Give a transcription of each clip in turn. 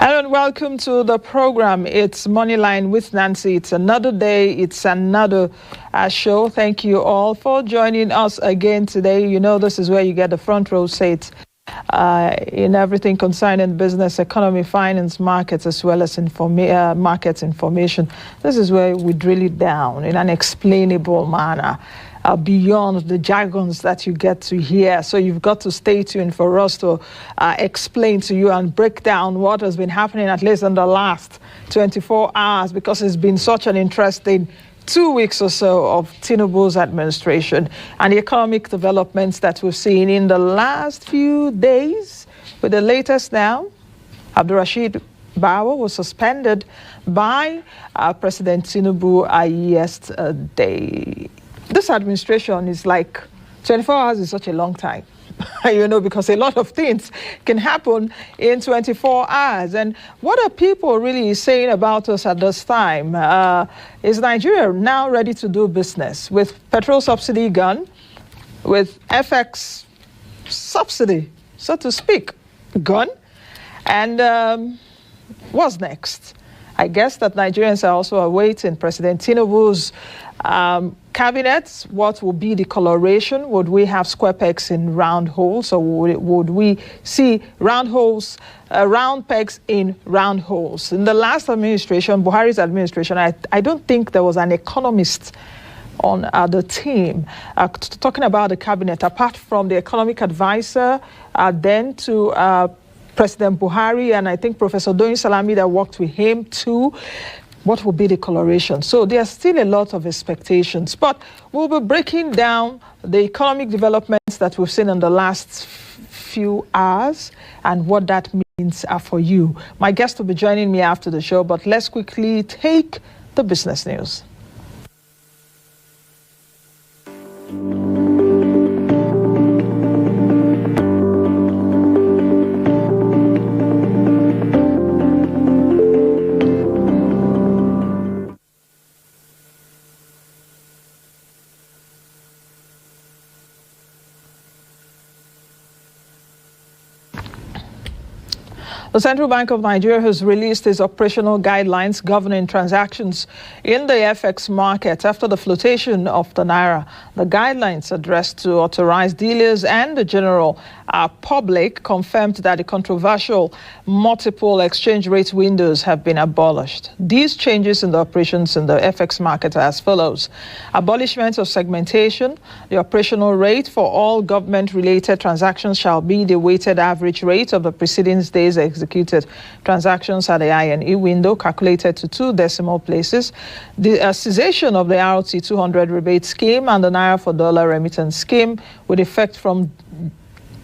Hello and welcome to the program. It's Moneyline with Nancy. It's another day. It's another show. Thank you all for joining us again today. You know, this is where you get the front row seat in everything concerning business, economy, finance, markets, as well as market information. This is where we drill it down in an explainable manner. Beyond the jargons that you get to hear. So you've got to stay tuned for us to explain to you and break down what has been happening at least in the last 24 hours, because it's been such an interesting 2 weeks or so of Tinubu's administration and the economic developments that we've seen in the last few days. With the latest now, Abdurrashid Bawa was suspended by President Tinubu yesterday. This administration is like 24 hours is such a long time, you know, because a lot of things can happen in 24 hours. And what are people really saying about us at this time? Is Nigeria now ready to do business with petrol subsidy gone, with FX subsidy, so to speak, gone? And what's next? I guess that Nigerians are also awaiting President Tinubu's cabinet. What will be the coloration? Would we have square pegs in round holes, or would we see round pegs in round holes? In the last administration, Buhari's administration, I don't think there was an economist on the team talking about the cabinet, apart from the economic advisor, then to President Buhari, and I think Professor Doyin Salami that worked with him too. What will be the coloration? So there's still a lot of expectations, but we'll be breaking down the economic developments that we've seen in the last few hours and what that means for you. My guest will be joining me after the show, but let's quickly take the business news. The Central Bank of Nigeria has released its operational guidelines governing transactions in the FX market after the flotation of the Naira. The guidelines addressed to authorized dealers and the general public confirmed that the controversial multiple exchange rate windows have been abolished. These changes in the operations in the FX market are as follows: abolishment of segmentation. The operational rate for all government-related transactions shall be the weighted average rate of the preceding day's executed transactions at the I&E window, calculated to 2 decimal places. The cessation of the RT 200 rebate scheme and the Naira for dollar remittance scheme with effect from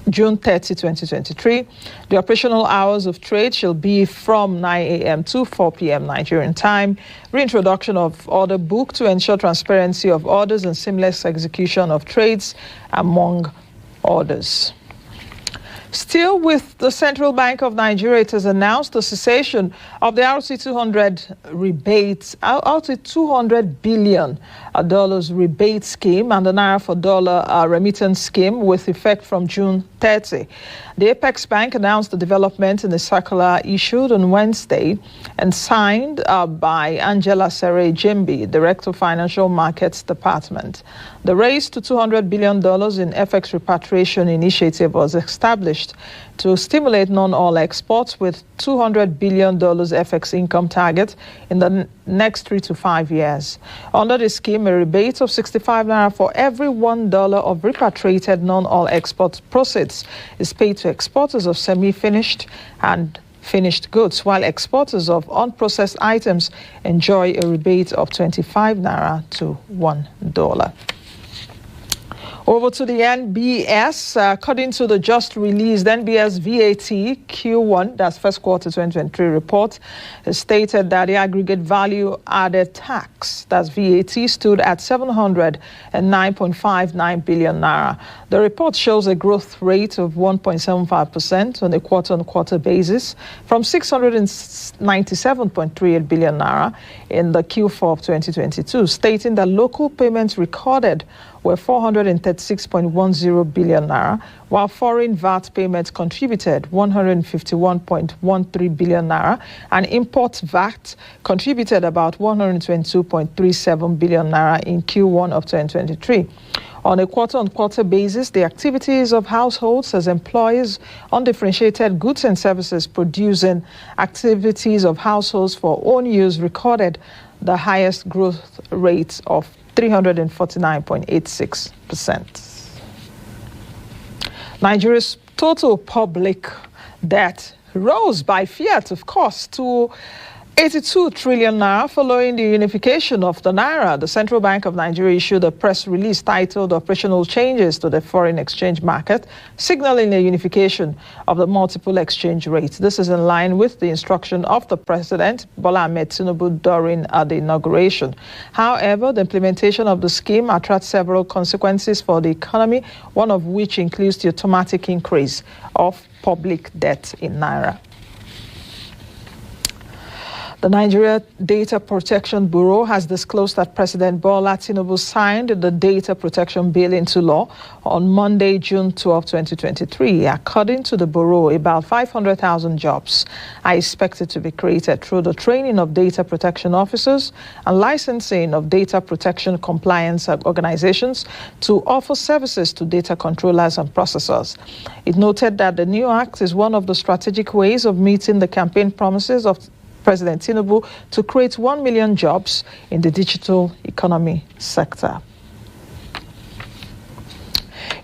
June 30, 2023. The operational hours of trade shall be from 9 a.m. to 4 p.m. Nigerian time. Reintroduction of order book to ensure transparency of orders and seamless execution of trades, among others. Still with the Central Bank of Nigeria, it has announced the cessation of the RT 200 rebates, RT $200 billion rebate scheme and the Naira for dollar remittance scheme with effect from June 30. The Apex Bank announced the development in the circular issued on Wednesday and signed by Angela Sere Jembi, Director of Financial Markets Department. The raise to $200 billion in FX repatriation initiative was established to stimulate non-oil exports with $200 billion FX income target in the next 3 to 5 years. Under the scheme, a rebate of 65 Naira for every $1 of repatriated non-oil export proceeds is paid to exporters of semi-finished and finished goods, while exporters of unprocessed items enjoy a rebate of 25 Naira to $1. Over to the NBS. According to the just released NBS VAT Q1, that's first quarter 2023 report, it stated that the aggregate value added tax, that's VAT, stood at 709.59 billion Naira. The report shows a growth rate of 1.75% on a quarter-on-quarter basis from 697.38 billion Naira in the Q4 of 2022, stating that local payments recorded were 436.10 billion naira, while foreign VAT payments contributed 151.13 billion naira, and import VAT contributed about 122.37 billion naira in Q1 of 2023. On a quarter-on-quarter basis, the activities of households as employers, undifferentiated goods and services producing activities of households for own use recorded the highest growth rate of 349.86%. Nigeria's total public debt rose by fiat, of course, to 82 trillion naira following the unification of the Naira. The Central Bank of Nigeria issued a press release titled Operational Changes to the Foreign Exchange Market, signaling a unification of the multiple exchange rates. This is in line with the instruction of the President, Bola Ahmed Tinubu, during the inauguration. However, the implementation of the scheme attracts several consequences for the economy, one of which includes the automatic increase of public debt in Naira. The Nigeria Data Protection Bureau has disclosed that President Bola Tinubu signed the Data Protection Bill into law on Monday, June 12, 2023. According to the Bureau, about 500,000 jobs are expected to be created through the training of data protection officers and licensing of data protection compliance organizations to offer services to data controllers and processors. It noted that the new act is one of the strategic ways of meeting the campaign promises of President Tinubu to create 1 million jobs in the digital economy sector.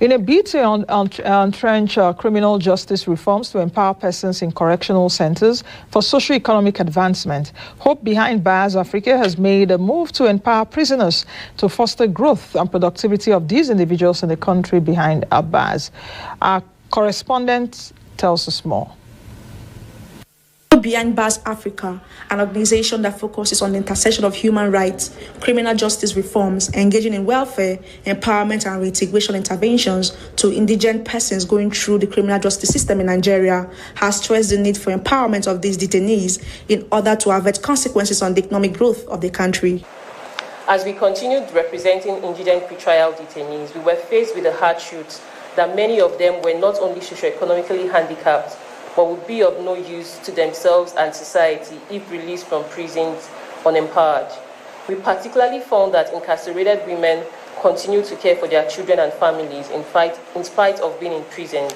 In a bid to entrench criminal justice reforms to empower persons in correctional centers for socio-economic advancement, Hope Behind Bars Africa has made a move to empower prisoners to foster growth and productivity of these individuals in the country behind our bars. Our correspondent tells us more. Behind Bars Africa, an organization that focuses on the intersection of human rights, criminal justice reforms, engaging in welfare, empowerment and reintegration interventions to indigent persons going through the criminal justice system in Nigeria, has stressed the need for empowerment of these detainees in order to avert consequences on the economic growth of the country. As we continued representing indigent pretrial detainees, we were faced with the hard truth that many of them were not only socioeconomically handicapped, but would be of no use to themselves and society if released from prisons unempowered. We particularly found that incarcerated women continue to care for their children and families in spite of being imprisoned.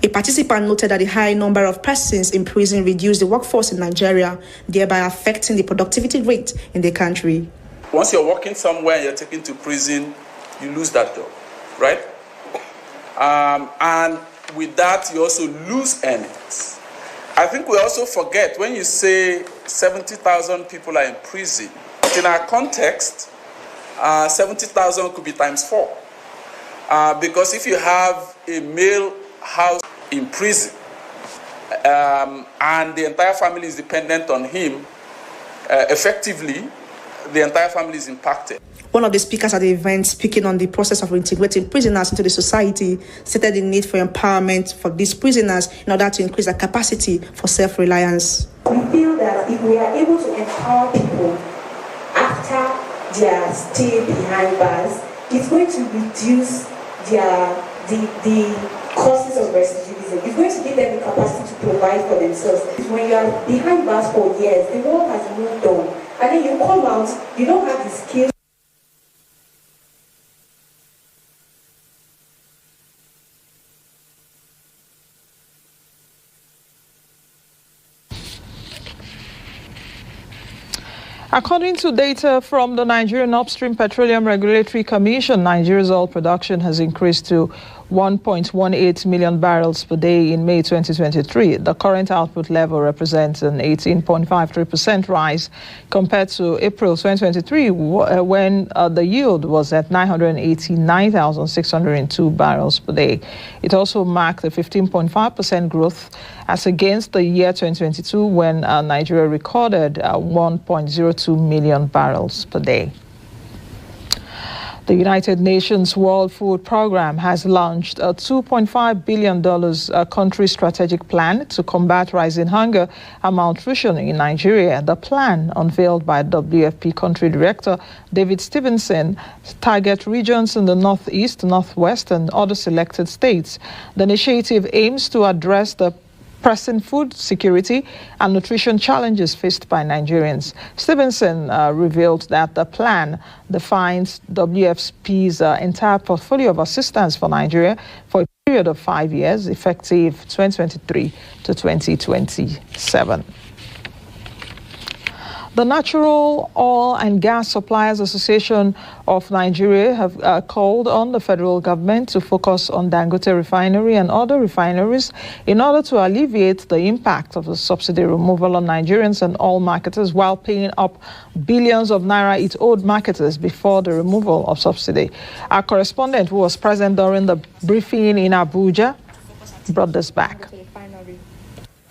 A participant noted that the high number of persons in prison reduced the workforce in Nigeria, thereby affecting the productivity rate in the country. Once you're working somewhere and you're taken to prison, you lose that job, right? And with that, you also lose earnings. I think we also forget when you say 70,000 people are in prison. But in our context, 70,000 could be times 4. Because if you have a male house in prison and the entire family is dependent on him, effectively, the entire family is impacted. One of the speakers at the event, speaking on the process of integrating prisoners into the society, stated the need for empowerment for these prisoners in order to increase their capacity for self-reliance. We feel that if we are able to empower people after their stay behind bars, it's going to reduce the causes of recidivism. It's going to give them the capacity to provide for themselves. When you are behind bars for years, the world has moved on, and then you come out, you don't have the skills. According to data from the Nigerian Upstream Petroleum Regulatory Commission, Nigeria's oil production has increased to 1.18 million barrels per day in May 2023. The current output level represents an 18.53% rise compared to April 2023, when the yield was at 989,602 barrels per day. It also marked a 15.5% growth as against the year 2022, when Nigeria recorded 1.02 million barrels per day. The United Nations World Food Programme has launched a $2.5 billion country strategic plan to combat rising hunger and malnutrition in Nigeria. The plan, unveiled by WFP Country Director David Stevenson, targets regions in the Northeast, Northwest, and other selected states. The initiative aims to address the pressing food security and nutrition challenges faced by Nigerians. Stevenson revealed that the plan defines WFP's entire portfolio of assistance for Nigeria for a period of 5 years, effective 2023 to 2027. The Natural Oil and Gas Suppliers Association of Nigeria have called on the federal government to focus on Dangote refinery and other refineries in order to alleviate the impact of the subsidy removal on Nigerians and oil marketers while paying up billions of naira it owed marketers before the removal of subsidy. Our correspondent, who was present during the briefing in Abuja, brought this back.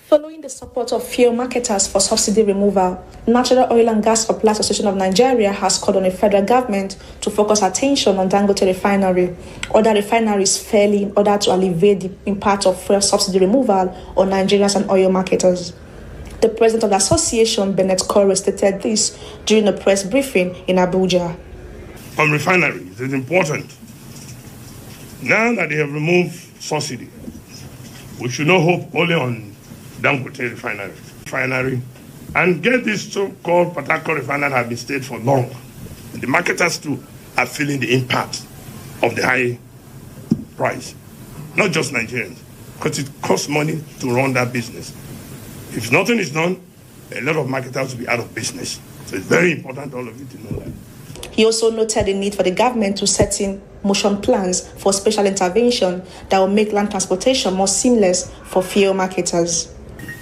Following the support of fuel marketers for subsidy removal, Natural Oil and Gas Suppliers Association of Nigeria has called on the federal government to focus attention on Dangote refinery, other refineries fairly in order to alleviate the impact of fuel subsidy removal on Nigerians and oil marketers. The president of the association, Bennett Corey, stated this during a press briefing in Abuja. On refineries, it's important. Now that they have removed subsidy, we should not hope only on Dangote refinery, and get this so-called Port Harcourt refinery have been stayed for long. The marketers too are feeling the impact of the high price. Not just Nigerians, because it costs money to run that business. If nothing is done, a lot of marketers will be out of business. So it's very important all of you to know that. He also noted the need for the government to set in motion plans for special intervention that will make land transportation more seamless for fuel marketers.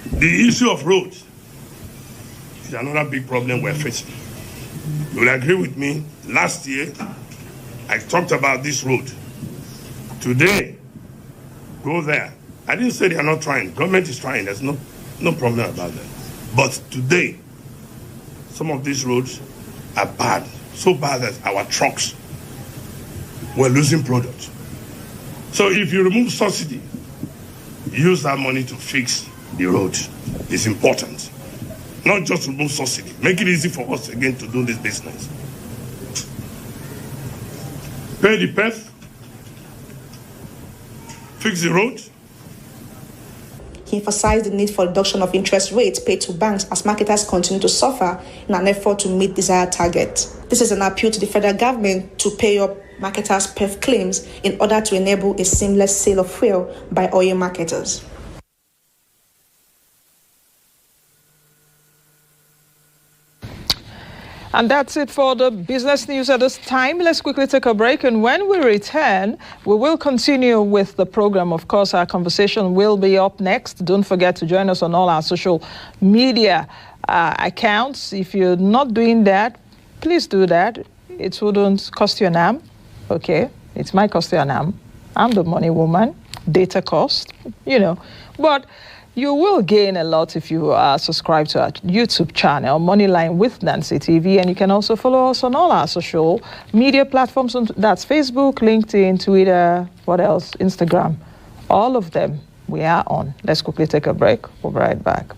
The issue of roads is another big problem we're facing. You will agree with me, last year, I talked about this road. Today, go there. I didn't say they are not trying. Government is trying. There's no problem about that. But today, some of these roads are bad. So bad that our trucks were losing product. So if you remove subsidy, use that money to fix the road. It's important. Not just remove subsidy. Make it easy for us again to do this business. Pay the PEF, fix the road. He emphasized the need for reduction of interest rates paid to banks as marketers continue to suffer in an effort to meet desired targets. This is an appeal to the federal government to pay up marketers' PEF claims in order to enable a seamless sale of fuel by oil marketers. And that's it for the business news at this time. Let's quickly take a break. And when we return, we will continue with the program. Of course, our conversation will be up next. Don't forget to join us on all our social media accounts. If you're not doing that, please do that. It wouldn't cost you an arm. Okay, it might cost you an arm. I'm the money woman. Data cost, But you will gain a lot if you subscribe to our YouTube channel, Moneyline with Nancy TV. And you can also follow us on all our social media platforms. That's Facebook, LinkedIn, Twitter, what else? Instagram. All of them we are on. Let's quickly take a break. We'll be right back.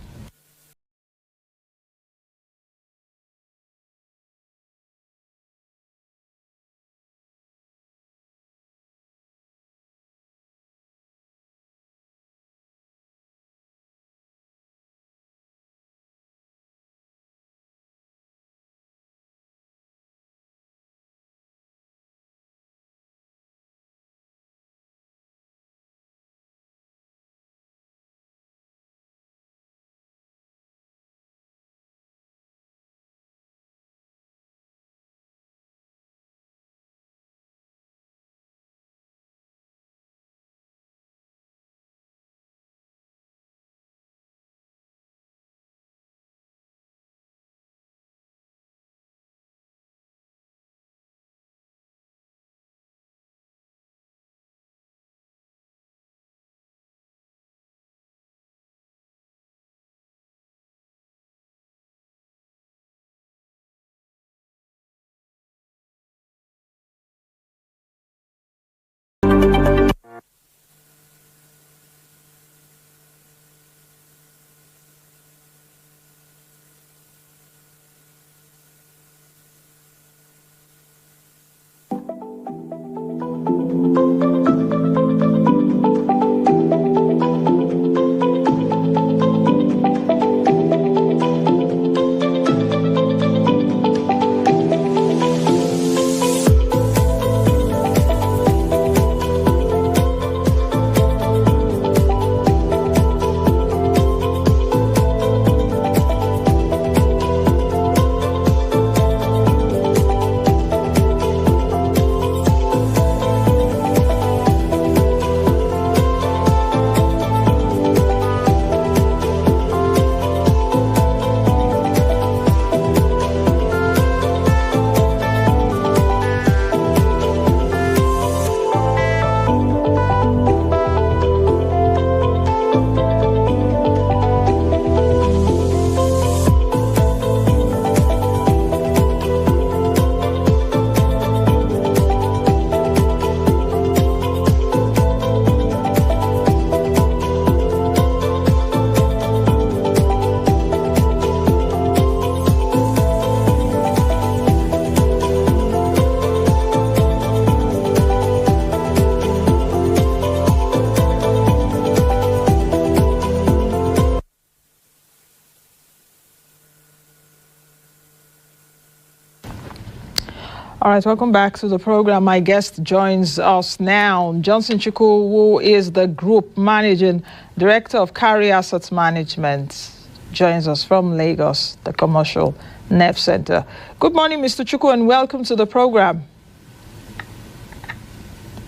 All right, welcome back to the program. My guest joins us now, Johnson Chukwu, who is the Group Managing Director of Carry Asset Management, joins us from Lagos, the Commercial Nerve Center. Good morning, Mr. Chukwu, and welcome to the program.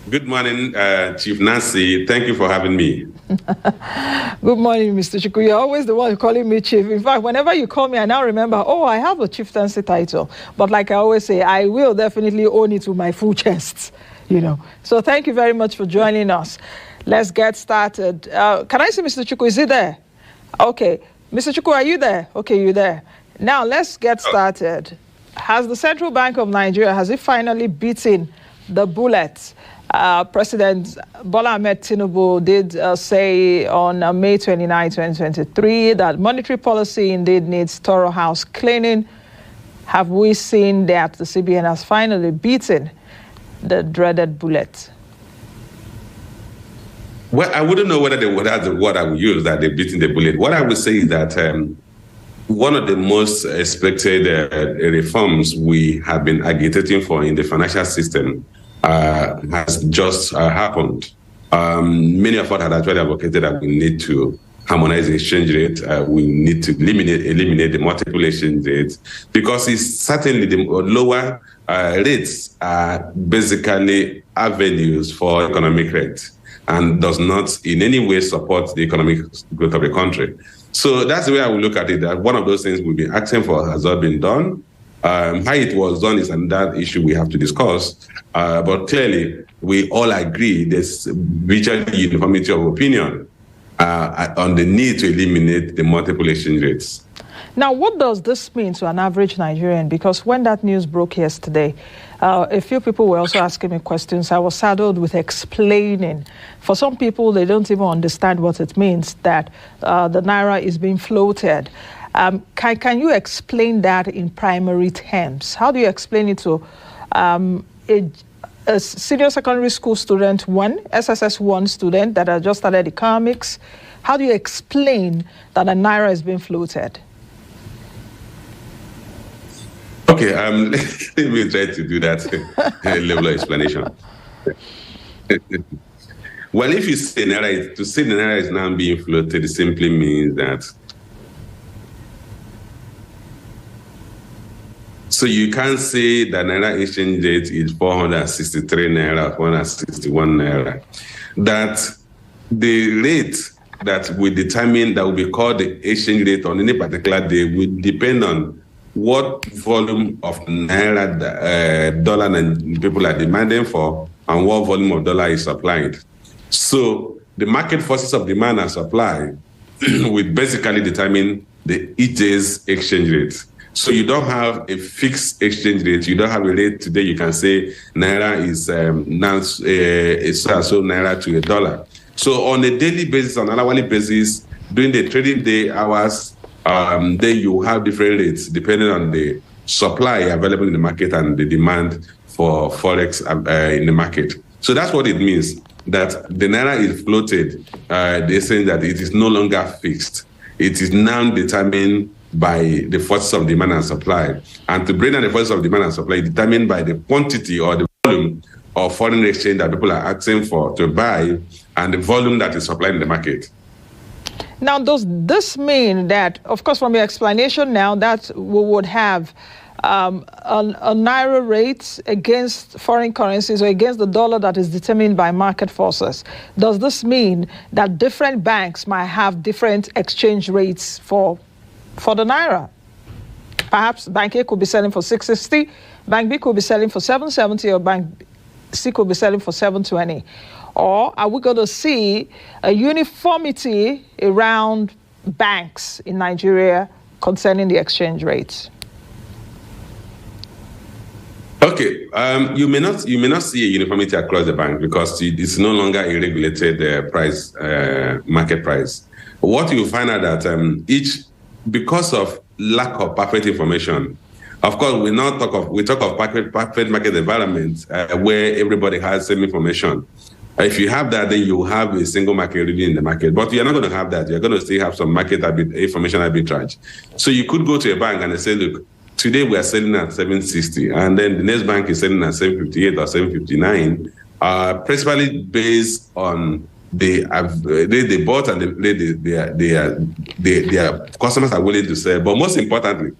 Good morning, Chief Nancy. Thank you for having me. Good morning, Mr. Chukwu. You're always the one calling me Chief. In fact, whenever you call me, I now remember, I have a chieftaincy title. But like I always say, I will definitely own it with my full chest, So thank you very much for joining us. Let's get started. Can I see Mr. Chukwu? Is he there? Okay. Mr. Chukwu, are you there? Okay, you're there. Now, let's get started. Has the Central Bank of Nigeria, has it finally beaten the bullet? President Bola Ahmed Tinubu did say on May 29, 2023 that monetary policy indeed needs thorough house cleaning. Have we seen that the CBN has finally beaten the dreaded bullet? Well, I wouldn't know whether that's the word I would use, that they're beating the bullet. What I would say is that one of the most expected reforms we have been agitating for in the financial system has just happened. Many of us had actually advocated that we need to harmonize the exchange rate. We need to eliminate the multiple exchange rates, because it's certainly the lower rates are basically avenues for economic growth and does not in any way support the economic growth of the country. So that's the way I would look at it. That one of those things we've been asking for has not been done. How it was done is another issue we have to discuss. But clearly, we all agree there's virtual uniformity of opinion on the need to eliminate the multiple exchange rates. Now, what does this mean to an average Nigerian? Because when that news broke yesterday, a few people were also asking me questions. I was saddled with explaining. For some people, they don't even understand what it means that the Naira is being floated. Can you explain that in primary terms? How do you explain it to a senior secondary school student, SSS1 student that has just started economics? How do you explain that a Naira is being floated? Okay, let me try to do that level of explanation. Well, if you say Naira, to say the Naira is now being floated, it simply means that. So you can't say that Naira exchange rate is 463 Naira, 461 Naira. That the rate that we determine that will be called the exchange rate on any particular day will depend on what volume of Naira dollar and people are demanding for and what volume of dollar is supplied. So the market forces of demand and supply will basically determine each day's exchange rate. So you don't have a fixed exchange rate. You don't have a rate today. You can say Naira is now so Naira to $1. So on a daily basis, on an hourly basis, during the trading day hours, then you have different rates depending on the supply available in the market and the demand for Forex in the market. So that's what it means, that the Naira is floated. They're saying that it is no longer fixed. It is now determined by the forces of demand and supply. And to bring down the forces of demand and supply, determined by the quantity or the volume of foreign exchange that people are asking for to buy and the volume that is supplied in the market. Now, does this mean that, of course, from your explanation now, that we would have a Naira rate against foreign currencies or against the dollar that is determined by market forces? Does this mean that different banks might have different exchange rates for the Naira? Perhaps Bank A could be selling for 660, Bank B could be selling for 770, or Bank C could be selling for 720. Or are we going to see a uniformity around banks in Nigeria concerning the exchange rates? Okay, you may not see a uniformity across the bank because it's no longer a regulated price, market price. What you find out that because of lack of perfect information, of course, we talk of perfect market environment where everybody has same information. If you have that, then you have a single market reading in the market. But you're not going to have that. You're going to still have some market information arbitrage. So you could go to a bank and say, look, today we are selling at 760, and then the next bank is selling at 758 or 759, principally based on they bought and their customers are willing to sell. But most importantly,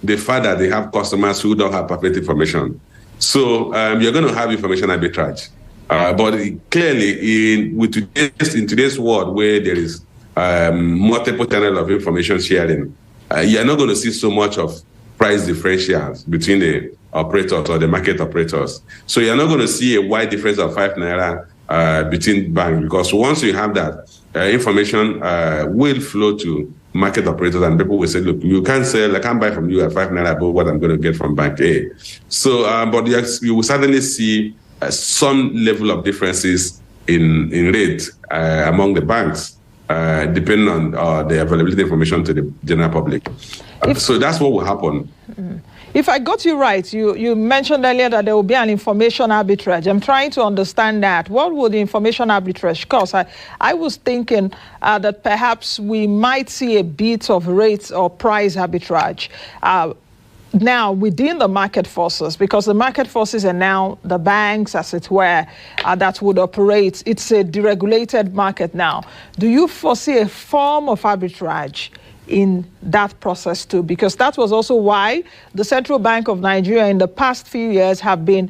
the fact that they have customers who don't have perfect information. So you're going to have information arbitrage. But clearly, in today's world where there is multiple channels of information sharing, you're not going to see so much of price differentials between the operators or the market operators. So you're not going to see a wide difference of 5 Naira between banks, because once you have that, information will flow to market operators, and people will say, look, you can't sell, I can't buy from you at 5 Naira above what I'm going to get from Bank A. So, but you will certainly see some level of differences in rate among the banks, depending on the availability of information to the general public. So that's what will happen. If I got you right, you mentioned earlier that there will be an information arbitrage. I'm trying to understand that. What would the information arbitrage cost? I was thinking that perhaps we might see a bit of rates or price arbitrage now within the market forces, because the market forces are now the banks, as it were, that would operate. It's a deregulated market now. Do you foresee a form of arbitrage in that process too? Because that was also why the Central Bank of Nigeria in the past few years have been,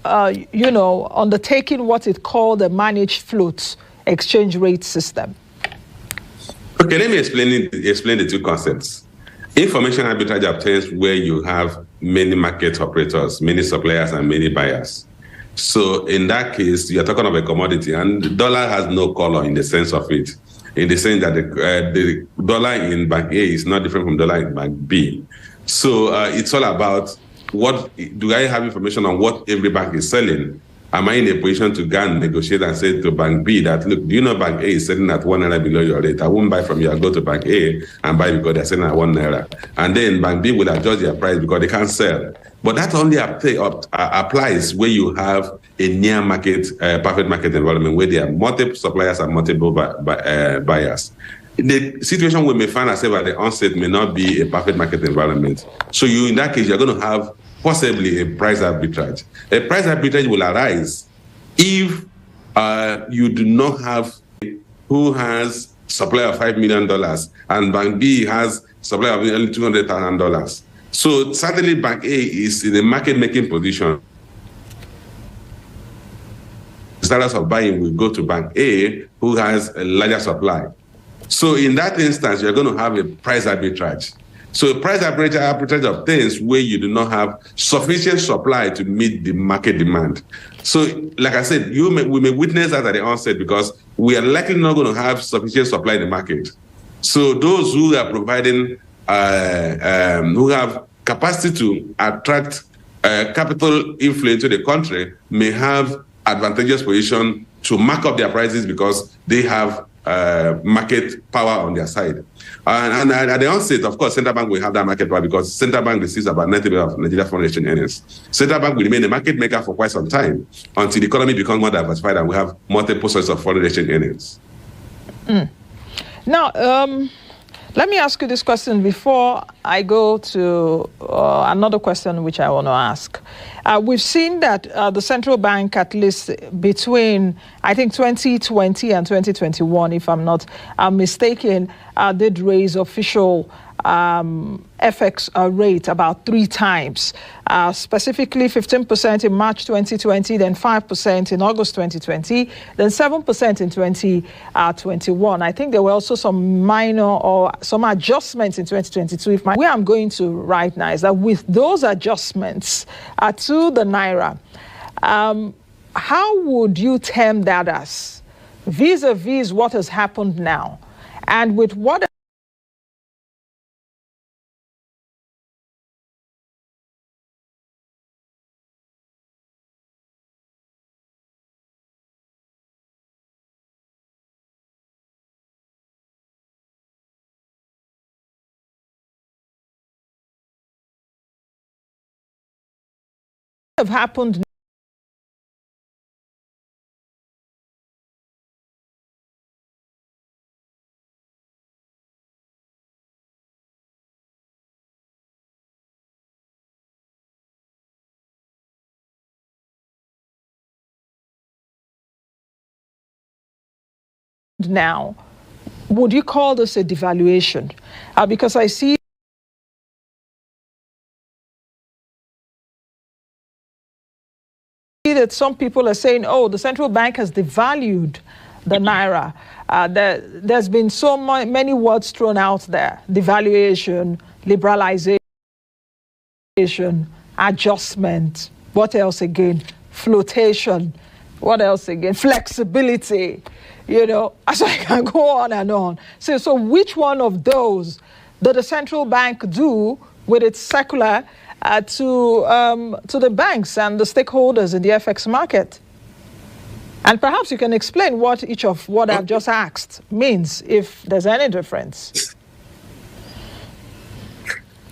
undertaking what it called a managed float exchange rate system. Okay, let me explain the two concepts. Information arbitrage obtains where you have many market operators, many suppliers, and many buyers. So in that case, you're talking about a commodity, and the dollar has no color in the sense of it, in the sense that the dollar in Bank A is not different from dollar in Bank B. So it's all about what do I have information on what every bank is selling? Am I in a position to go and negotiate and say to Bank B that, look, do you know Bank A is selling at 1 Naira below your rate? I won't buy from you. I'll go to Bank A and buy because they're selling at 1 Naira. And then Bank B will adjust their price because they can't sell. But that only applies where you have a near market, perfect market environment where there are multiple suppliers and multiple buyers. The situation we may find ourselves at the onset may not be a perfect market environment. So in that case, you're going to have possibly a price arbitrage. A price arbitrage will arise if you do not have who has supply of $5 million and Bank B has supply of only $200,000. So certainly Bank A is in a market-making position. Sellers of buying will go to Bank A, who has a larger supply. So in that instance, you're going to have a price arbitrage. So a price arbitrage obtains where you do not have sufficient supply to meet the market demand. So like I said, we may witness that at the onset because we are likely not going to have sufficient supply in the market. So those who are providing, who have capacity to attract capital inflow into the country may have advantageous position to mark up their prices because they have market power on their side. And at the onset, of course, Central Bank will have that market power because Central Bank receives about 90% of Nigeria foreign exchange earnings. Central Bank will remain a market maker for quite some time until the economy becomes more diversified and we have multiple sources of foreign exchange earnings. Now, let me ask you this question before I go to another question which I want to ask. We've seen that the central bank, at least between, I think, 2020 and 2021, if I'm not mistaken, did raise official FX rate about 3 times, specifically 15% in March 2020, then 5% in August 2020, then 7% in 2021. I think there were also some minor or some adjustments in 2022. Where I'm going to right now is that with those adjustments to the Naira, how would you term that as vis-a-vis what has happened now? And with what have happened now, would you call this a devaluation? Because I see that some people are saying, oh, the central bank has devalued the Naira. There's been so many words thrown out there: devaluation, liberalization, adjustment. What else again? Flotation. What else again? Flexibility. You know, so I can go on and on. So which one of those did the central bank do with its circular to the banks and the stakeholders in the FX market? And perhaps you can explain what each of what I've just asked means, if there's any difference.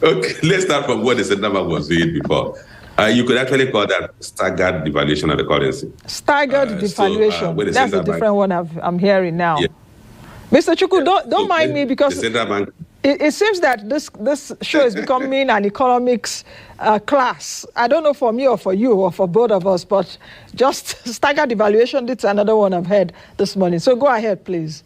Okay, let's start from what the central bank was doing before. You could actually call that staggered devaluation of the currency. Staggered devaluation. That's a different one I'm hearing now. Yeah. Mr. Chukwu, don't mind me, because the central bank, it seems that this show is becoming an economics class. I don't know for me or for you or for both of us, but just staggered devaluation, it's another one I've heard this morning. So go ahead, please.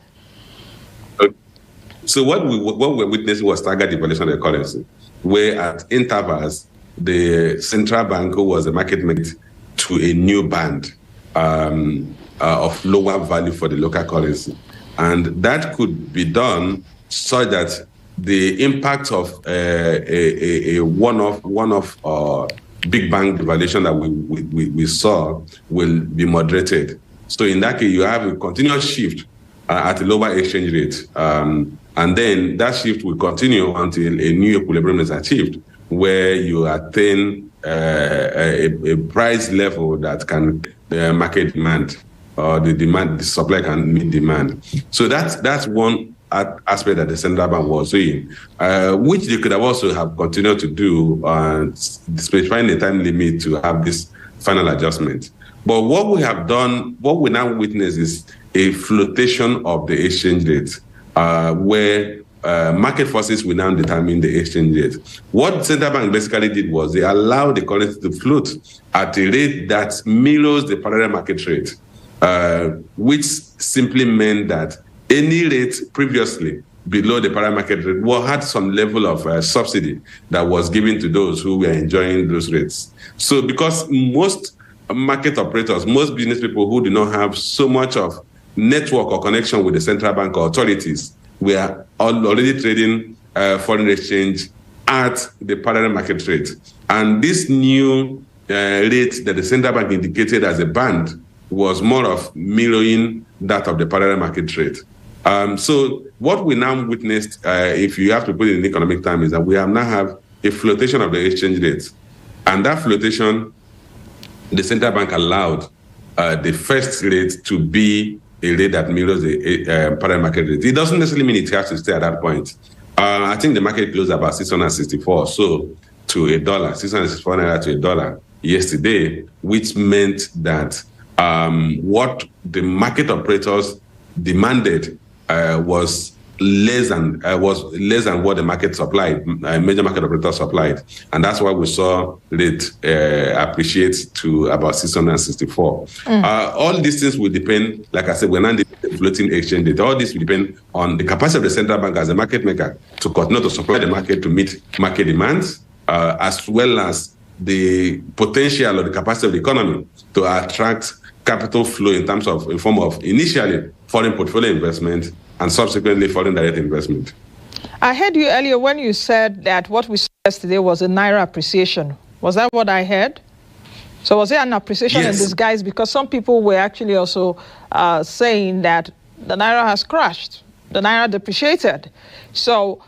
So what we're witnessing was staggered devaluation of the currency, where at intervals, the central bank, who was the market maker, to a new band of lower value for the local currency. And that could be done so that the impact of a one-off big bang devaluation that we saw will be moderated. So in that case, you have a continuous shift at a lower exchange rate. And then that shift will continue until a new equilibrium is achieved, where you attain a price level that can market demand, or the supply can meet demand. So that's one aspect that the central bank was doing, which they could have also have continued to do, specifying the time limit to have this final adjustment. But what we have done, what we now witness, is a flotation of the exchange rate, where market forces will now determine the exchange rate. What central bank basically did was they allowed the currency to float at a rate that mirrors the parallel market rate, which simply meant that any rate previously below the parallel market rate had some level of subsidy that was given to those who were enjoying those rates. So because most market operators, most business people who do not have so much of network or connection with the central bank or authorities, we are already trading foreign exchange at the parallel market rate. And this new rate that the central bank indicated as a band was more of mirroring that of the parallel market rate. So what we now witnessed, if you have to put it in economic terms, is that we now have a flotation of the exchange rate. And that flotation, the central bank allowed the first rate to be a rate that mirrors the parallel market rate. It doesn't necessarily mean it has to stay at that point. I think the market closed about 664 to a dollar, 664 naira to a dollar yesterday, which meant that what the market operators demanded was less than what the market supplied, major market operators supplied, and that's why we saw rate appreciate to about 664. All these things will depend, like I said, we're not the floating exchange rate. All this will depend on the capacity of the central bank as a market maker to continue to supply the market to meet market demands, as well as the potential or the capacity of the economy to attract capital flow in form of initially foreign portfolio investment and subsequently foreign direct investment. I heard you earlier when you said that what we saw yesterday was a Naira appreciation. Was that what I heard? So was it an appreciation in disguise? Because some people were actually also saying that the Naira has crashed, the Naira depreciated. So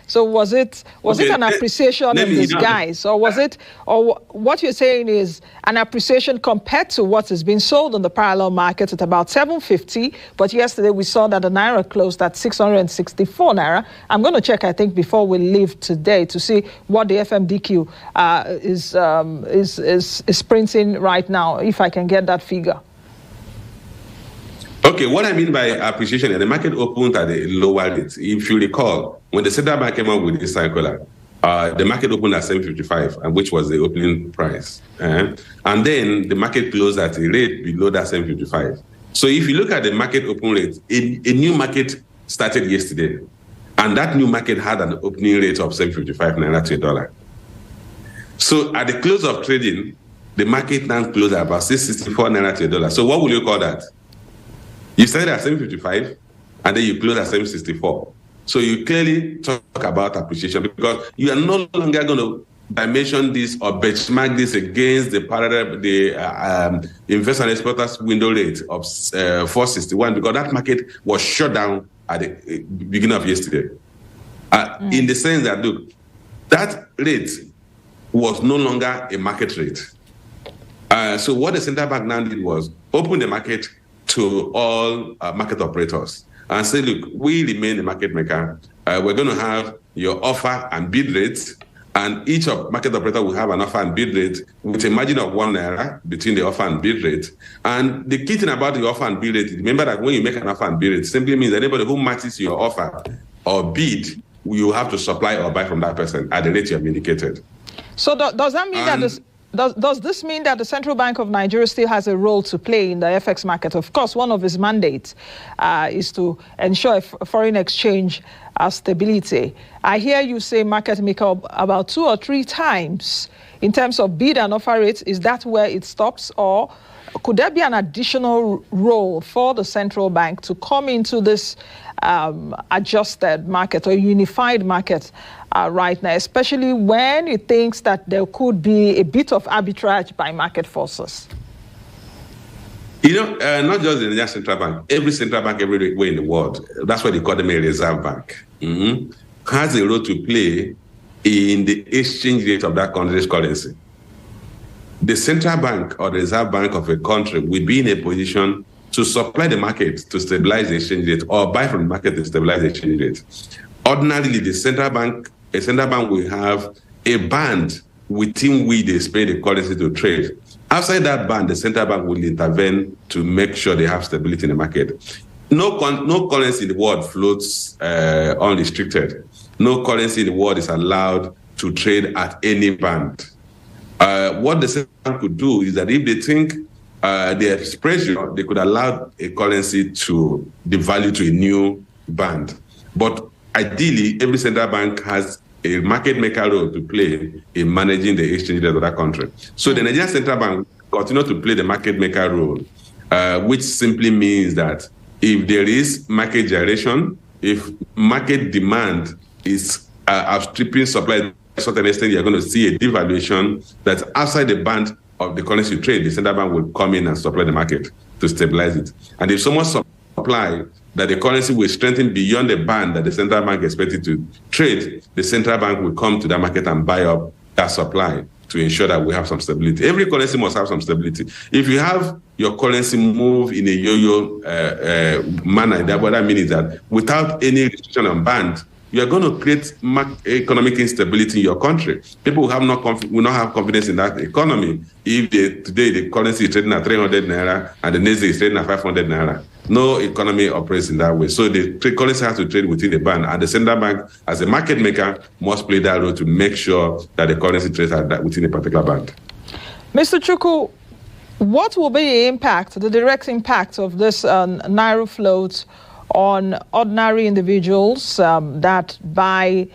so was it an appreciation in disguise, or was it, or what you're saying is an appreciation compared to what is being sold on the parallel market at about 750, but yesterday we saw that the Naira closed at 664 Naira. I'm going to check, I think, before we leave today to see what the FMDQ is printing right now, if I can get that figure. Okay, what I mean by appreciation is the market opened at a lower rate. If you recall, when the central bank came out with this circular, the market opened at 755, and which was the opening price. And then the market closed at a rate below that 755. So if you look at the market open rate, a new market started yesterday, and that new market had an opening rate of 755 Naira to $1. So at the close of trading, the market now closed at about 664 Naira to $1. So what will you call that? You started at 755, and then you close at 764. So you clearly talk about appreciation, because you are no longer going to dimension this or benchmark this against the parallel, the investor and exporters window rate of 461, because that market was shut down at the beginning of yesterday. In the sense that, look, that rate was no longer a market rate. So what the central bank now did was open the market to all market operators and say, look, we remain a market maker. We're going to have your offer and bid rates, and each market operator will have an offer and bid rate with a margin of 1 Naira between the offer and bid rate. And the key thing about the offer and bid rate, remember that when you make an offer and bid rate, it simply means that anybody who matches your offer or bid, you have to supply or buy from that person at the rate you have indicated. So does that mean does this mean that the Central Bank of Nigeria still has a role to play in the FX market? Of course, one of its mandates is to ensure foreign exchange stability. I hear you say market maker about 2 or 3 times in terms of bid and offer rates. Is that where it stops, or could there be an additional role for the central bank to come into this adjusted market or unified market right now, especially when it thinks that there could be a bit of arbitrage by market forces? You know, not just the Nigerian central bank, every central bank everywhere in the world, that's why they call them a reserve bank, has a role to play in the exchange rate of that country's currency. The central bank or the reserve bank of a country will be in a position to supply the market to stabilize the exchange rate, or buy from the market to stabilize the exchange rate. Ordinarily, a central bank will have a band within which they expect the currency to trade. Outside that band, the central bank will intervene to make sure they have stability in the market. No currency in the world floats unrestricted. No currency in the world is allowed to trade at any band. What the central bank could do is that if they think there's pressure, they could allow a currency to devalue to a new band. But ideally, every central bank has a market maker role to play in managing the exchange rate of that country. So the Nigerian central bank continue to play the market maker role, which simply means that if there is market gyration, if market demand is outstripping supply to a certain extent, you're going to see a devaluation that's outside the band of the currency trade. The central bank will come in and supply the market to stabilize it. And if someone supply that the currency will strengthen beyond the band that the central bank expected to trade, the central bank will come to that market and buy up that supply to ensure that we have some stability. Every currency must have some stability. If you have your currency move in a yo-yo manner, what that means is that without any restriction on band, you are going to create economic instability in your country. People will not have confidence in that economy if today the currency is trading at 300 Naira and the next day is trading at 500 Naira. No economy operates in that way. So the currency has to trade within the band, and the central bank, as a market maker, must play that role to make sure that the currency trades within a particular band. Mr. Chukwu, what will be the impact, the direct impact of this Naira float on ordinary individuals that buy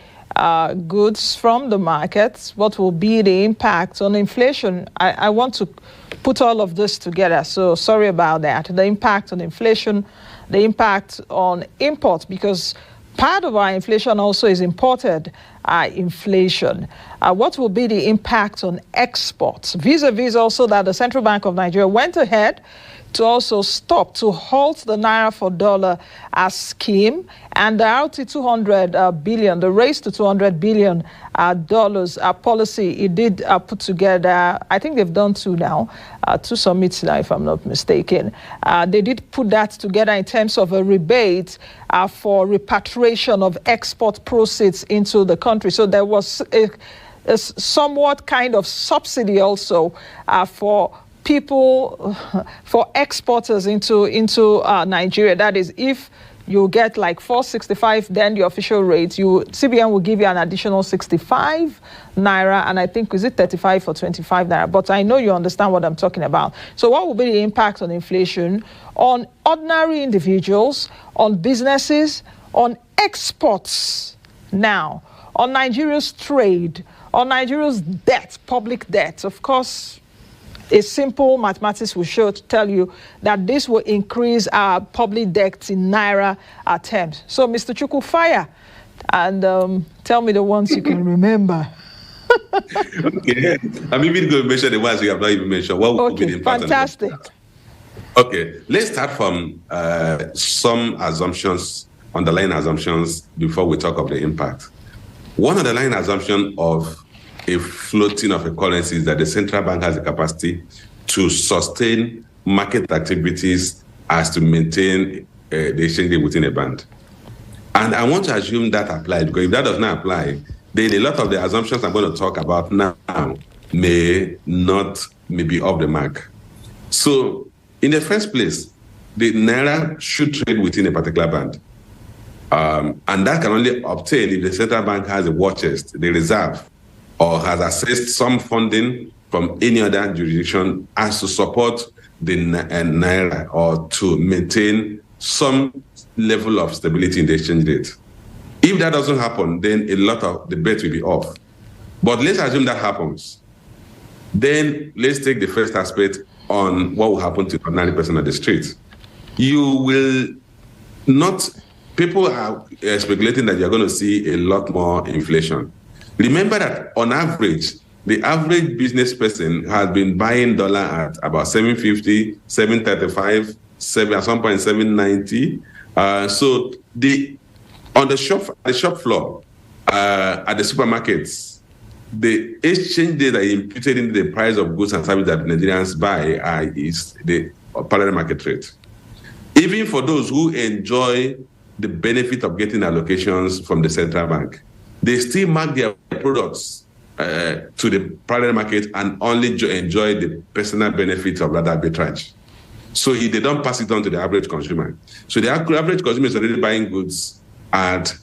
goods from the markets? What will be the impact on inflation? I want to put all of this together, so sorry about that. The impact on inflation, the impact on imports, because part of our inflation also is imported inflation. What will be the impact on exports? Vis-a-vis also that the Central Bank of Nigeria went ahead to also to halt the Naira for dollar scheme, and the RT 200 billion, the race to $200 billion policy it did put together. I think they've done 2 now, 2 summits now, if I'm not mistaken. They did put that together in terms of a rebate for repatriation of export proceeds into the country. So there was a somewhat kind of subsidy also for people, for exporters into Nigeria. That is, if you'll get like 465, then the official rate. CBN will give you an additional 65 Naira, and I think, is it 35 or 25 Naira? But I know you understand what I'm talking about. So what will be the impact on inflation, on ordinary individuals, on businesses, on exports now, on Nigeria's trade, on Nigeria's debt, public debt? Of course, a simple mathematics will tell you that this will increase our public debt in Naira terms. So, Mr. Chukwu, fire, and tell me the ones you can remember. Okay. I'm even going to mention the ones you have not even mentioned. What would be the impact? Fantastic. Okay, let's start from some assumptions, underlying assumptions, before we talk of the impact. One underlying assumption of a floating of a currency is that the central bank has the capacity to sustain market activities as to maintain the exchange rate within a band. And I want to assume that applies, because if that does not apply, then a lot of the assumptions I'm going to talk about now may be off the mark. So, in the first place, the Naira should trade within a particular band. And that can only obtain if the central bank has a war chest, the reserve, or has accessed some funding from any other jurisdiction as to support the Naira, or to maintain some level of stability in the exchange rate. If that doesn't happen, then a lot of the bet will be off. But let's assume that happens. Then let's take the first aspect on what will happen to the ordinary person at the street. People are speculating that you're going to see a lot more inflation. Remember that on average, the average business person has been buying dollar at about $7.50, $7.35, at some point $7.90. So on the shop floor, at the supermarkets, the exchange rate that is imputed into the price of goods and services that Nigerians buy is the parallel market rate. Even for those who enjoy the benefit of getting allocations from the central bank, they still mark their products to the parallel market and only enjoy the personal benefits of that arbitrage. So they don't pass it on to the average consumer. So the average consumer is already buying goods at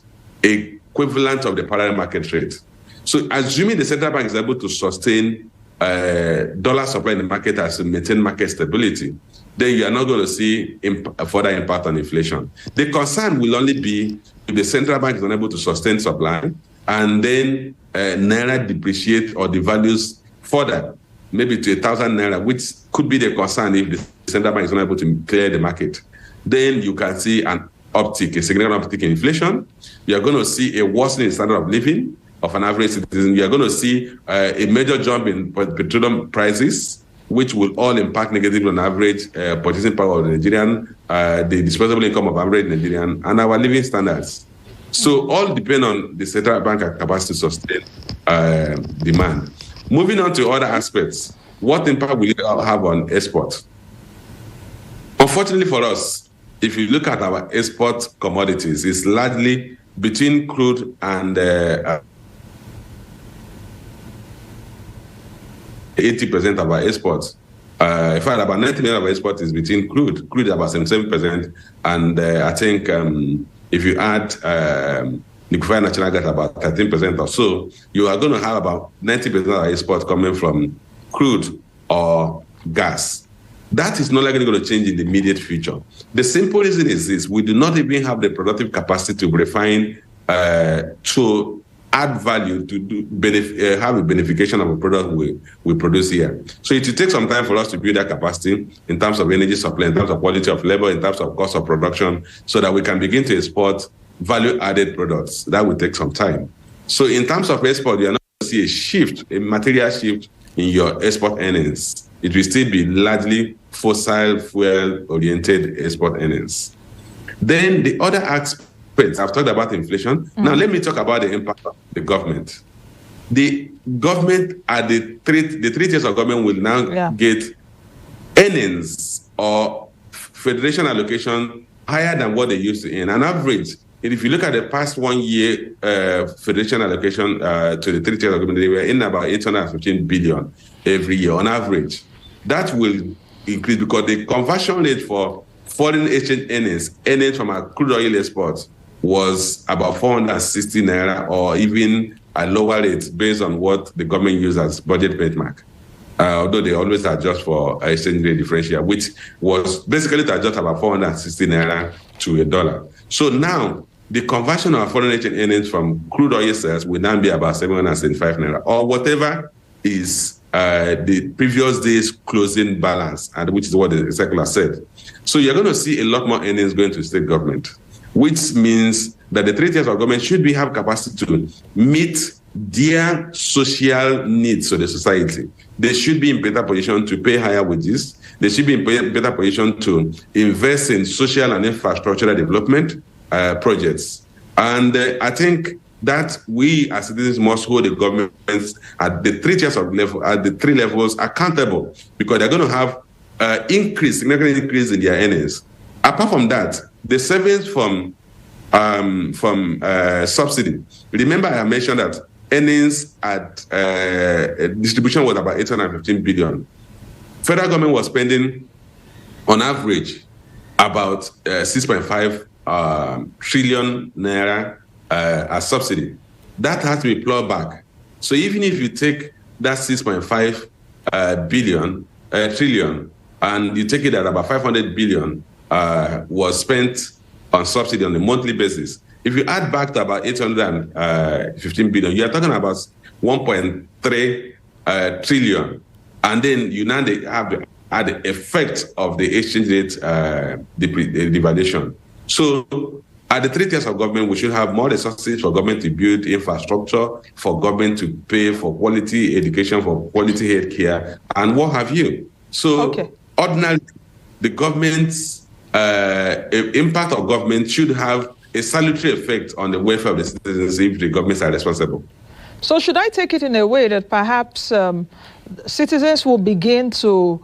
equivalent of the parallel market rate. So assuming the central bank is able to sustain dollar supply in the market as to maintain market stability, then you are not going to see a further impact on inflation. The concern will only be if the central bank is unable to sustain supply, and then Naira depreciate or devalues further, maybe to 1,000 Naira, which could be the concern if the central bank is unable to clear the market. Then you can see a significant uptick in inflation. You are going to see a worsening standard of living of an average citizen. You are going to see a major jump in petroleum prices, which will all impact negatively on average purchasing power of the Nigerian, the disposable income of average Nigerian, and our living standards. So all depend on the central bank capacity to sustain demand. Moving on to other aspects, what impact will it have on export? Unfortunately for us, if you look at our export commodities, it's largely between crude and 80% of our exports. In fact, about 90% of our export is between crude about 77%, and I think if you add liquefied natural gas about 13% or so, you are going to have about 90% of our export coming from crude or gas. That is not likely going to change in the immediate future. The simple reason is this: we do not even have the productive capacity to refine, to add value, to have a beneficiation of a product we produce here. So it will take some time for us to build that capacity in terms of energy supply, in terms of quality of labor, in terms of cost of production, so that we can begin to export value-added products. That will take some time. So in terms of export, you are not going to see a material shift in your export earnings. It will still be largely fossil fuel-oriented export earnings. Then the other aspect, I've talked about inflation. Mm-hmm. Now let me talk about the impact of the government. The government at the three tiers of government will now get earnings or federation allocation higher than what they used to earn. On average, if you look at the past 1 year federation allocation to the three tiers of government, they were in about 815 billion every year on average. That will increase because the conversion rate for foreign exchange earnings from our crude oil exports was about 460 Naira, or even a lower rate based on what the government used as budget benchmark. Although they always adjust for exchange rate differential, which was basically to adjust about 460 Naira to $1. So now, the conversion of foreign exchange earnings from crude oil sales will now be about 775 Naira, or whatever is the previous day's closing balance, and which is what the circular said. So you're going to see a lot more earnings going to state government, which means that the 3 tiers of government should have capacity to meet their social needs of the society. They should be in better position to pay higher wages. They should be in better position to invest in social and infrastructural development projects. And I think that we as citizens must hold the governments at the 3 tiers of level, at the 3 levels accountable, because they're going to have significant increase in their earnings. Apart from that, the savings from subsidy. Remember, I mentioned that earnings at distribution was about 815 billion. Federal government was spending, on average, about 6.5 trillion Naira as subsidy. That has to be plowed back. So even if you take that 6.5 trillion and you take it at about 500 billion was spent on subsidy on a monthly basis, if you add back to about 815 billion, you are talking about 1.3 trillion. And then you now have the effect of the exchange rate devaluation. So at the 3 tiers of government, we should have more resources for government to build infrastructure, for government to pay for quality education, for quality healthcare, and what have you. So ordinarily, the government's impact of government should have a salutary effect on the welfare of the citizens if the governments are responsible. So should I take it in a way that perhaps citizens will begin to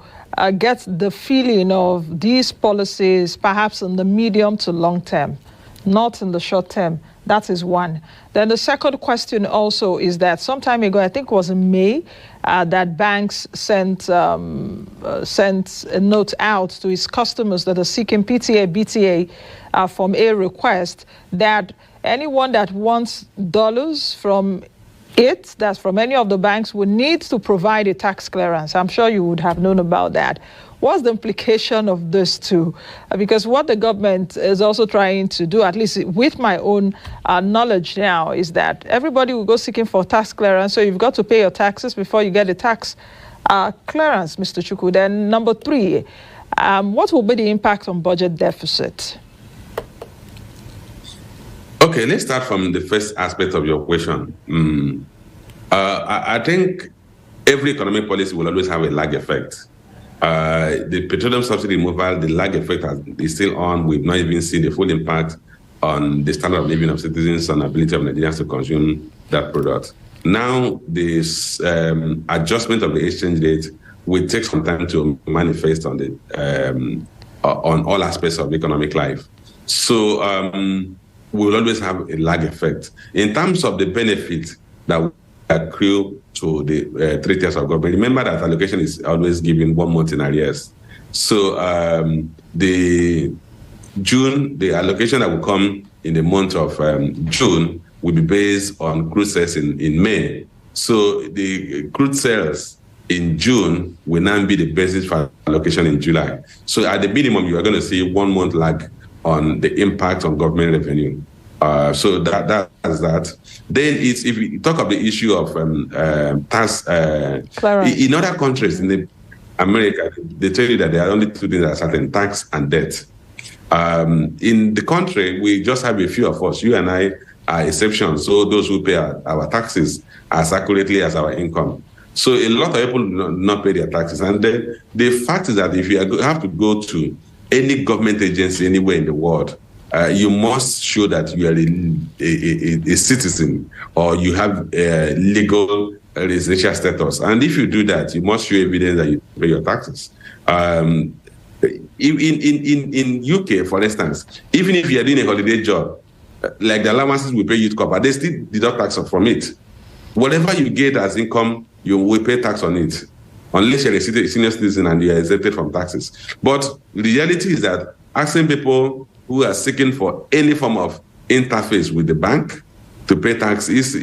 get the feeling of these policies perhaps in the medium to long term, not in the short term? That is one. Then the second question also is that some time ago, I think it was in May, that banks sent a note out to its customers that are seeking PTA, BTA from a request that anyone that wants dollars from that's from any of the banks would need to provide a tax clearance. I'm sure you would have known about that. What's the implication of this too? Because what the government is also trying to do, at least with my own knowledge now, is that everybody will go seeking for tax clearance. So you've got to pay your taxes before you get a tax clearance, Mr. Chukwu. Then number 3, what will be the impact on budget deficit? Okay, let's start from the first aspect of your question. I think every economic policy will always have a lag effect. The petroleum subsidy removal, the lag effect is still on. We've not even seen the full impact on the standard of living of citizens and ability of Nigerians to consume that product. Now, this adjustment of the exchange rate will take some time to manifest on on all aspects of economic life. So we will always have a lag effect. In terms of the benefit that we accrue to the 3 tiers of government, remember that allocation is always given 1 month in arrears. So the allocation that will come in the month of June will be based on crude sales in May. So the crude sales in June will now be the basis for allocation in July. So at the minimum, you are going to see 1 month lag on the impact on government revenue. So that's that. Then if we talk of the issue of tax, in other countries in America, they tell you that there are only 2 things that are certain: tax and debt. In the country, we just have a few of us. You and I are exceptions. So those who pay our taxes as accurately as our income. So a lot of people do not pay their taxes. And then the fact is that if you have to go to any government agency anywhere in the world, you must show that you are a citizen or you have a legal residential status. And if you do that, you must show evidence that you pay your taxes. In UK, for instance, even if you are doing a holiday job, like the allowances we pay youth corps, they still deduct tax from it. Whatever you get as income, you will pay tax on it, unless you're a senior citizen and you are exempted from taxes. But the reality is that asking people who are seeking for any form of interface with the bank to pay tax is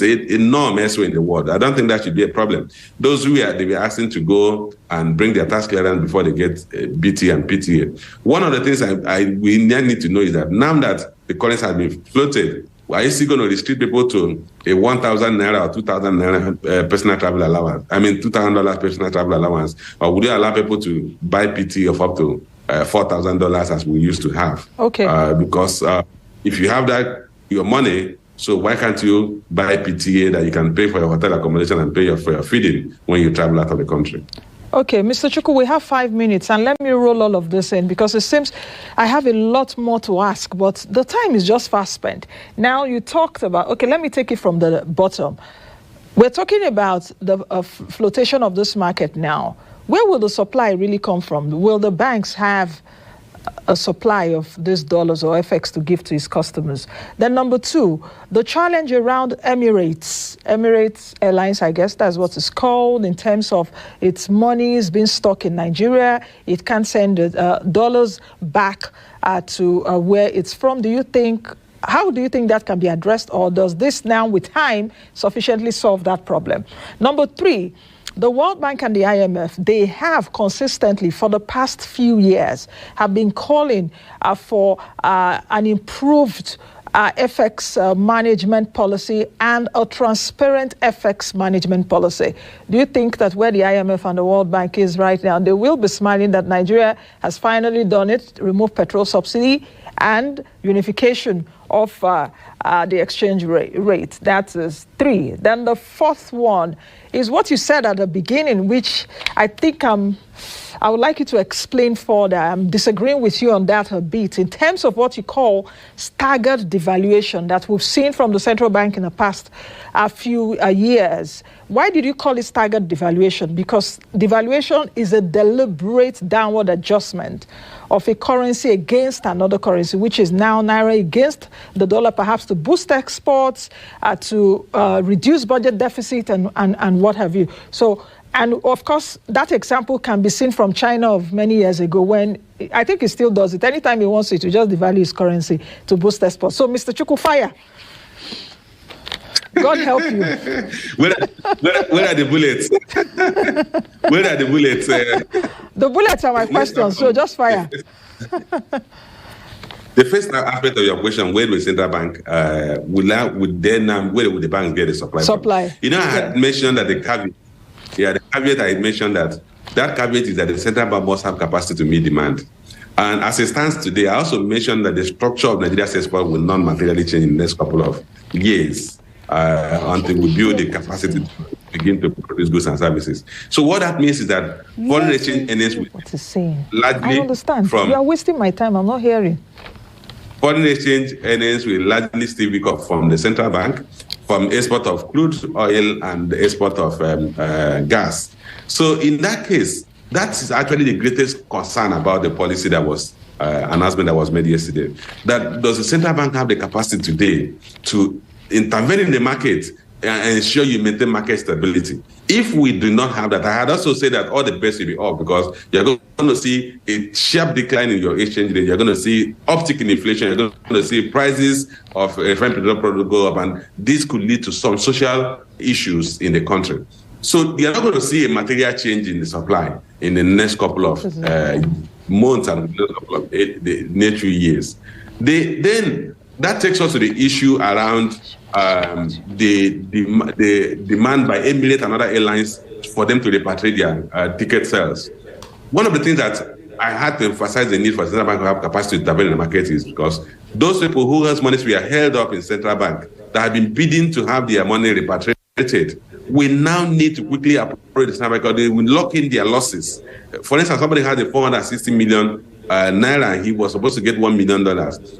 an enormous way in the world. I don't think that should be a problem. Those who they were asking to go and bring their tax clearance before they get BT and PTA. One of the things we need to know is that now that the currency has been floated, are you still going to restrict people to a 1,000 Naira or 2,000 Naira personal travel allowance? I mean, $2,000 personal travel allowance. Or would you allow people to buy PT of up to $4,000 as we used to have? Okay. Because if you have that, your money, so why can't you buy PTA that you can pay for your hotel accommodation and pay for your feeding when you travel out of the country? Okay, Mr. Chukwu, we have 5 minutes, and let me roll all of this in because it seems I have a lot more to ask, but the time is just fast spent. Now, you talked about, okay, let me take it from the bottom. We're talking about the flotation of this market now. Where will the supply really come from? Will the banks have a supply of these dollars or FX to give to his customers? Then number two, the challenge around Emirates Airlines, I guess that's what it's called, in terms of its money is being stuck in Nigeria. It can't send dollars back to where it's from. How do you think that can be addressed, or does this now with time sufficiently solve that problem? Number three, the World Bank and the IMF, they have consistently for the past few years have been calling for an improved FX management policy and a transparent FX management policy. Do you think that where the IMF and the World Bank is right now, they will be smiling that Nigeria has finally done it, removed petrol subsidy and unification of the exchange rate? That is three. Then the fourth one is what you said at the beginning, which I think I would like you to explain further. I'm disagreeing with you on that a bit in terms of what you call staggered devaluation that we've seen from the central bank in the past few years. Why did you call it staggered devaluation? Because devaluation is a deliberate downward adjustment of a currency against another currency, which is now Naira against the dollar, perhaps to boost exports, to reduce budget deficit and what have you. So, and of course, that example can be seen from China of many years ago when I think he still does it. Anytime he wants to just devalue his currency to boost exports. So, Mr. Chukwu, fire. God help you. Where are the bullets? Where are the bullets? The bullets are my questions, so just fire. The first aspect of your question, where will the central bank, where will the bank get the supply from? You know, I had mentioned that the caveat I mentioned that caveat is that the central bank must have capacity to meet demand. And as it stands today, I also mentioned that the structure of Nigeria's export will not materially change in the next couple of years until we build the capacity to begin to produce goods and services. So what that means is that foreign exchange earnings will largely I understand. from... You are wasting my time. I'm not hearing. Foreign exchange earnings will largely still be up from the central bank, from export of crude oil and the export of gas. So in that case, that is actually the greatest concern about the policy that was announcement that was made yesterday. That does the central bank have the capacity today to intervene in the market and ensure you maintain market stability? If we do not have that, I had also said that all the bets will be off because you're going to see a sharp decline in your exchange rate. You're going to see uptick in inflation. You're going to see prices of refined petroleum products go up, and this could lead to some social issues in the country. So you're not going to see a material change in the supply in the next couple of months and the next few years. Then that takes us to the issue around the demand by Emirates and other airlines for them to repatriate their ticket sales. One of the things that I had to emphasize the need for central bank to have capacity to intervene in the market is because those people who has money were held up in central bank that have been bidding to have their money repatriated, we now need to quickly approach the central bank because they will lock in their losses. For instance, somebody has a 460 million Naira, and he was supposed to get $1 million.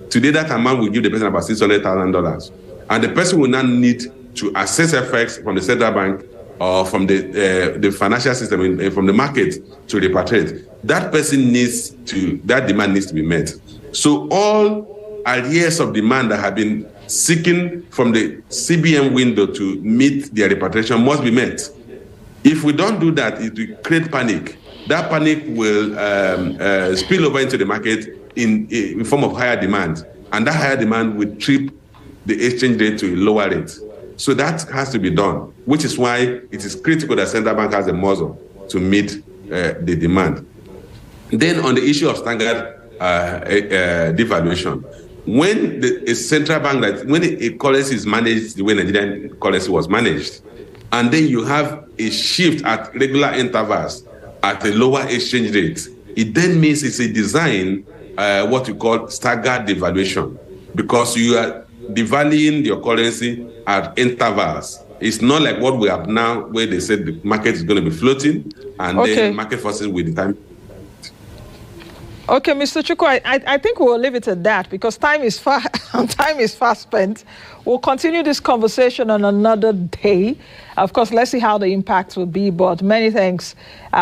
Today, that amount will give the person about $600,000. And the person will now need to access FX from the central bank or from the financial system, from the market to repatriate. That demand needs to be met. So all arrears of demand that have been seeking from the CBN window to meet their repatriation must be met. If we don't do that, it will create panic. that panic will spill over into the market in form of higher demand. And that higher demand will trip the exchange rate to a lower rate. So that has to be done, which is why it is critical that central bank has a muscle to meet the demand. Then on the issue of standard devaluation, when a central bank, when a currency is managed the way Nigerian currency was managed, and then you have a shift at regular intervals at a lower exchange rate, it then means it's a design, what we call staggered devaluation, because you are devaluing your currency at intervals. It's not like what we have now, where they said the market is going to be floating, and then market forces will determine. Okay, Mr. Chukwu, I think we'll leave it at that because time is fast spent. We'll continue this conversation on another day. Of course, let's see how the impact will be, but many thanks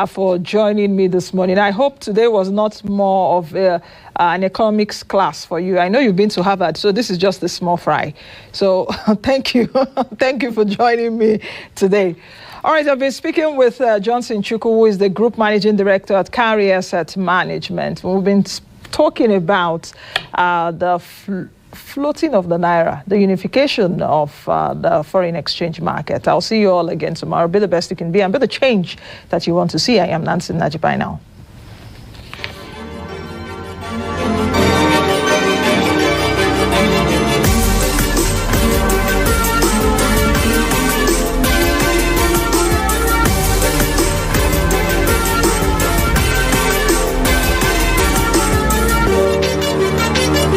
for joining me this morning. I hope today was not more of an economics class for you. I know you've been to Harvard, so this is just a small fry. So thank you. Thank you for joining me today. All right, I've been speaking with Johnson Chukwu, who is the Group Managing Director at Carry Asset Management. We've been talking about the floating of the Naira, the unification of the foreign exchange market. I'll see you all again tomorrow. Be the best you can be and be the change that you want to see. I am Nancy Najibai now.